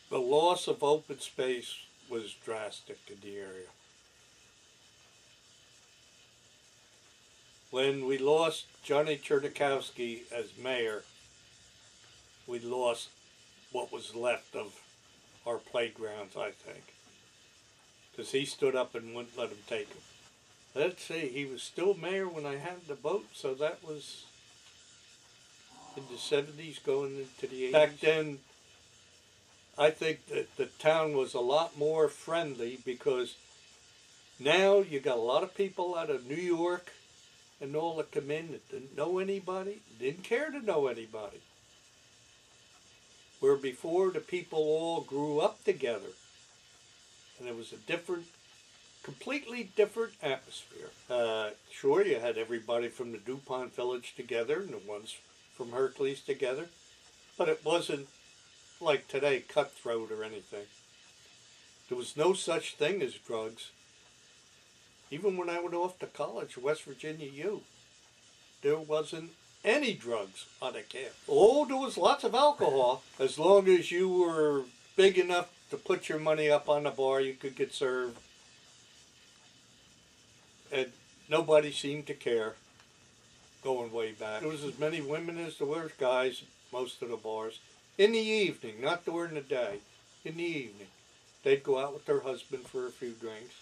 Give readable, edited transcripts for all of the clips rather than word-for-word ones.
The loss of open space was drastic in the area. When we lost Johnny Chernikowski as mayor, we lost what was left of our playgrounds, I think. Because he stood up and wouldn't let them take them. Let's see, he was still mayor when I had the vote, so that was in the 70s going into the 80s. Back then, I think that the town was a lot more friendly, because now you got a lot of people out of New York and all that come in that didn't know anybody, didn't care to know anybody. Where before the people all grew up together, and it was a different, completely different atmosphere. Sure, you had everybody from the DuPont Village together and the ones from Hercules together, but it wasn't like today, cutthroat or anything. There was no such thing as drugs. Even when I went off to college, West Virginia U, there wasn't any drugs on the camp. Oh, there was lots of alcohol. As long as you were big enough to put your money up on the bar, you could get served. And nobody seemed to care, going way back. There was as many women as there were guys, most of the bars. In the evening, not during the day, in the evening. They'd go out with their husband for a few drinks.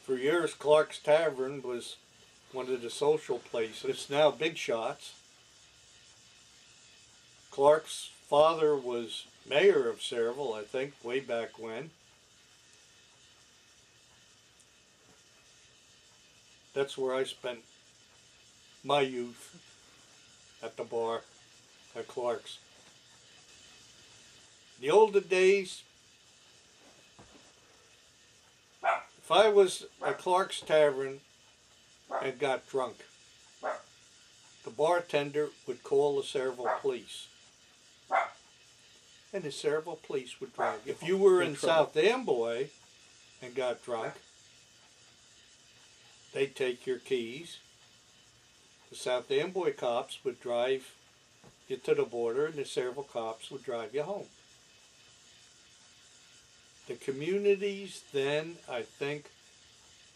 For years, Clark's Tavern was one of the social places. It's now Big Shots. Clark's father was mayor of Sayreville, I think, way back when. That's where I spent my youth, at the bar at Clark's. In the older days, if I was at Clark's Tavern and got drunk, the bartender would call the Sayreville police. And the Sayreville police would drive you. If you were in South Amboy and got drunk, they'd take your keys. The South Amboy cops would drive you to the border, and the Sayreville cops would drive you home. The communities then, I think,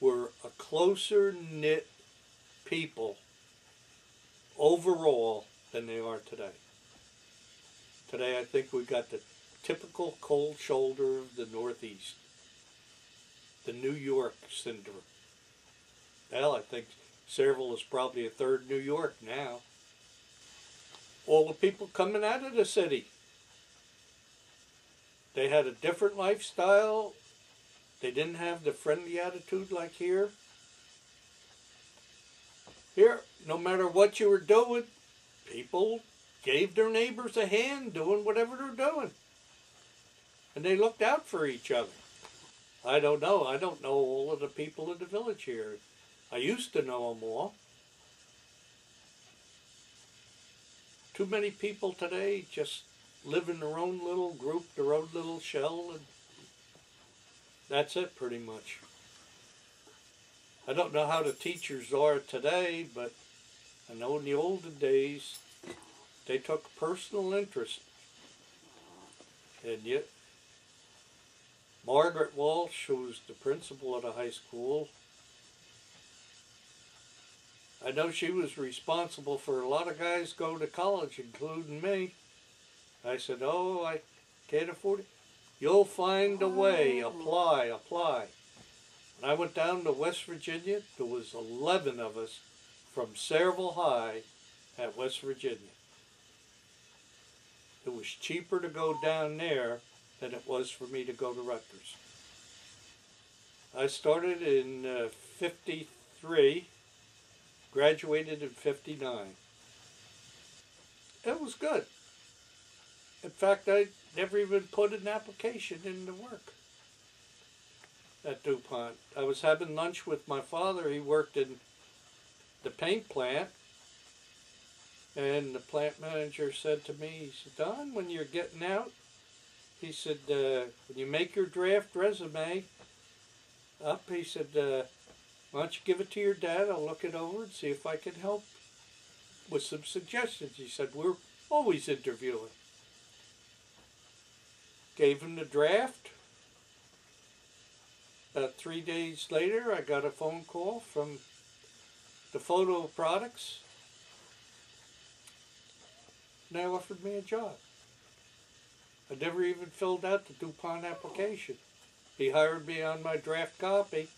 were a closer knit people overall than they are today. Today, I think we've got the typical cold shoulder of the Northeast, the New York syndrome. Well, I think Sayreville is probably a third New York now. All the people coming out of the city, they had a different lifestyle. They didn't have the friendly attitude like here. Here, no matter what you were doing, people gave their neighbors a hand doing whatever they're doing. And they looked out for each other. I don't know. I don't know all of the people in the village here. I used to know them all. Too many people today just live in their own little group, their own little shell, and that's it pretty much. I don't know how the teachers are today, but I know in the olden days they took personal interest. And yet, Margaret Walsh, who was the principal of the high school, I know she was responsible for a lot of guys going to college, including me. I said, oh, I can't afford it. You'll find a way. Apply, apply. When I went down to West Virginia, there was 11 of us from Sayreville High at West Virginia. It was cheaper to go down there than it was for me to go to Rutgers. I started in 53. Graduated in 59. It was good. In fact, I never even put an application into work at DuPont. I was having lunch with my father. He worked in the paint plant. And the plant manager said to me, he said, Don, when you're getting out, he said, when you make your draft resume up, he said, why don't you give it to your dad? I'll look it over and see if I can help with some suggestions. He said, we're Always interviewing. Gave him the draft. About 3 days later, I got a phone call from the photo products. And they offered me a job. I never even filled out the DuPont application. He hired me on my draft copy.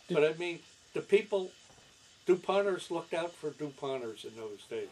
But I mean, the people, DuPonters looked out for DuPonters in those days.